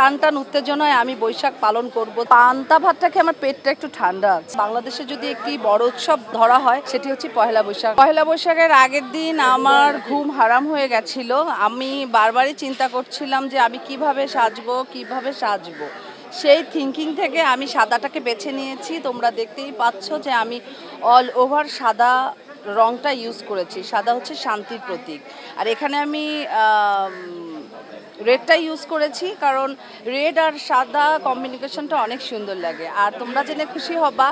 টান টান উত্তেজনায় আমি বৈশাখ পালন করব। পান্তা ভাতটাকে আমার পেটটা একটু ঠান্ডা আছে। বাংলাদেশে যদি একটি বড় উৎসব ধরা হয় সেটি হচ্ছে পহেলা বৈশাখ। পহেলা বৈশাখের আগের দিন আমার ঘুম হারাম হয়ে গেছিল। আমি বারবারই চিন্তা করছিলাম যে আমি কিভাবে সাজবো। সেই থিঙ্কিং থেকে আমি সাদাটাকে বেছে নিয়েছি। তোমরা দেখতেই পাচ্ছ যে আমি অল ওভার সাদা রংটা ইউজ করেছি। সাদা হচ্ছে শান্তির প্রতীক। আর এখানে আমি রেডটা ইউজ করেছি কারণ রেড আর সাদা কম্বিনেশনটা অনেক সুন্দর লাগে। আর তোমরা জেনে খুশি হবা,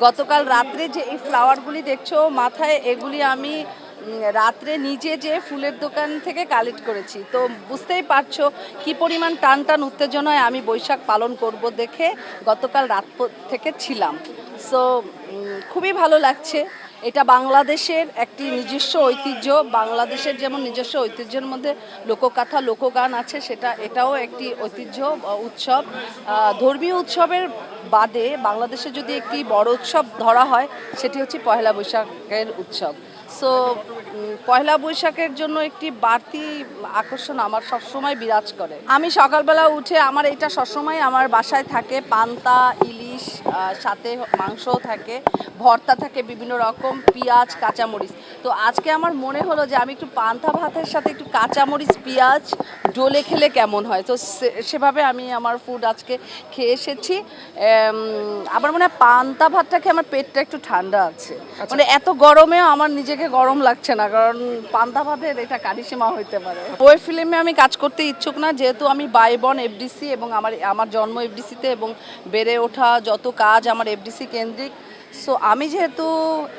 গতকাল রাত্রে যে এই ফ্লাওয়ারগুলি দেখছো মাথায়, এগুলি আমি রাত্রে নিজে যে ফুলের দোকান থেকে কালেক্ট করেছি। তো বুঝতেই পারছো কি পরিমাণ টান টান উত্তেজনায় আমি বৈশাখ পালন করব দেখে গতকাল রাত থেকে ছিলাম। সো খুবই ভালো লাগছে। এটা বাংলাদেশের একটি নিজস্ব ঐতিহ্য। বাংলাদেশের যেমন নিজস্ব ঐতিহ্যের মধ্যে লোকগাথা লোকগান আছে, এটাও একটি ঐতিহ্য উৎসব। ধর্মীয় উৎসবের বাদে বাংলাদেশে যদি একটি বড় উৎসব ধরা হয় সেটি হচ্ছে পহেলা বৈশাখের উৎসব। সো পয়লা বৈশাখের জন্য একটি বাড়তি আকর্ষণ আমার সবসময় বিরাজ করে। আমি সকালবেলা উঠে আমার এটা সবসময় আমার বাসায় থাকে, পান্তা ইলিশ, সাথে মাংসও থাকে, ভর্তা থাকে বিভিন্ন রকম, পেঁয়াজ কাঁচামরিচ। তো আজকে আমার মনে হলো যে আমি একটু পান্তা ভাতের সাথে একটু কাঁচামরিচ পেঁয়াজ ডলে খেলে কেমন হয়। তো সেভাবে আমি আমার ফুড আজকে খেয়ে এসেছি। আমার মনে হয় পান্তা ভাতটাকে আমার পেটটা একটু ঠান্ডা আছে। মানে এত গরমেও আমার নিজেকে গরম লাগছে না, কারণ পান্তা ভাতের এটা কারিশমা হইতে পারে। ওই ফিল্মে আমি কাজ করতে ইচ্ছুক না, যেহেতু আমি বাইবন এফডিসি এবং আমার জন্ম এফডিসিতে এবং বেড়ে ওঠা যত কাজ আমার এফডিসি কেন্দ্রিক। সো আমি যেহেতু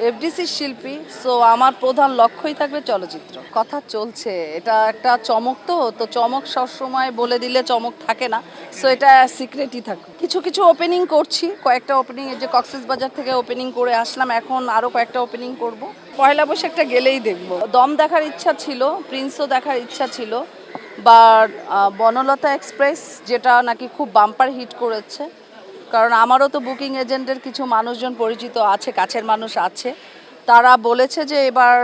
এফডিসির শিল্পী, সো আমার প্রধান লক্ষ্যই থাকবে চলচ্চিত্র। কথা চলছে, এটা একটা চমক, তো চমক সবসময় বলে দিলে চমক থাকে না। সো এটা সিক্রেটই থাকে। কিছু কিছু ওপেনিং করছি, কয়েকটা ওপেনিং, এই যে কক্সবাজার থেকে ওপেনিং করে আসলাম, এখন আরও কয়েকটা ওপেনিং করব। পয়লা বৈশাখটা গেলেই দেখব। দম দেখার ইচ্ছা ছিল, প্রিন্সও দেখার ইচ্ছা ছিল, বাট বনলতা এক্সপ্রেস যেটা নাকি খুব বাম্পার হিট করেছে। কারণ আমারও তো বুকিং এজেন্টের কিছু মানুষজন পরিচিত আছে, কাছের মানুষ আছে, তারা বলেছে যে এবার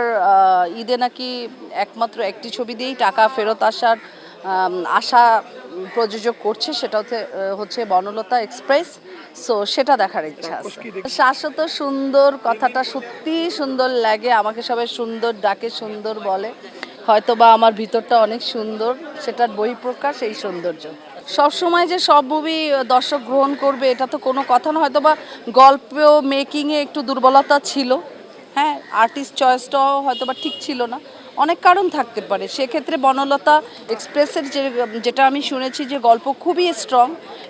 ঈদে নাকি একমাত্র একটি ছবি দিয়েই টাকা ফেরত আসার আশা প্রযোজক করছে, সেটা হচ্ছে বনলতা এক্সপ্রেস। সো সেটা দেখার ইচ্ছা আছে। শাশ্বত সুন্দর কথাটা সত্যি সুন্দর লাগে, আমাকে সবাই সুন্দর ডাকে, সুন্দর বলে, হয়তোবা আমার ভিতরটা অনেক সুন্দর, সেটার বহিঃপ্রকাশ এই সৌন্দর্য। সবসময় যে সব মুভি দর্শক গ্রহণ করবে এটা তো কোনো কথা না, হয়তো বা গল্প মেকিংয়ে একটু দুর্বলতা ছিল, হ্যাঁ, আর্টিস্ট চয়েসটাও হয়তো বা ঠিক ছিল না, অনেক কারণ থাকতে পারে। সেক্ষেত্রে বনলতা এক্সপ্রেসের যেটা আমি শুনেছি যে গল্প খুবই স্ট্রং,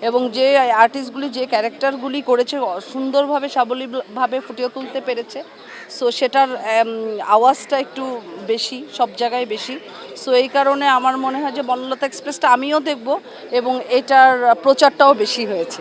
এবং যে আর্টিস্টগুলি যে ক্যারেক্টারগুলি করেছে সুন্দরভাবে সাবলীলভাবে ফুটিয়ে তুলতে পেরেছে। সো সেটার আওয়াজটা একটু বেশি, সব জায়গায় বেশি। সো এই কারণে আমার মনে হয় যে বনলতা এক্সপ্রেসটা আমিও দেখব এবং এটার প্রচারটাও বেশি হয়েছে।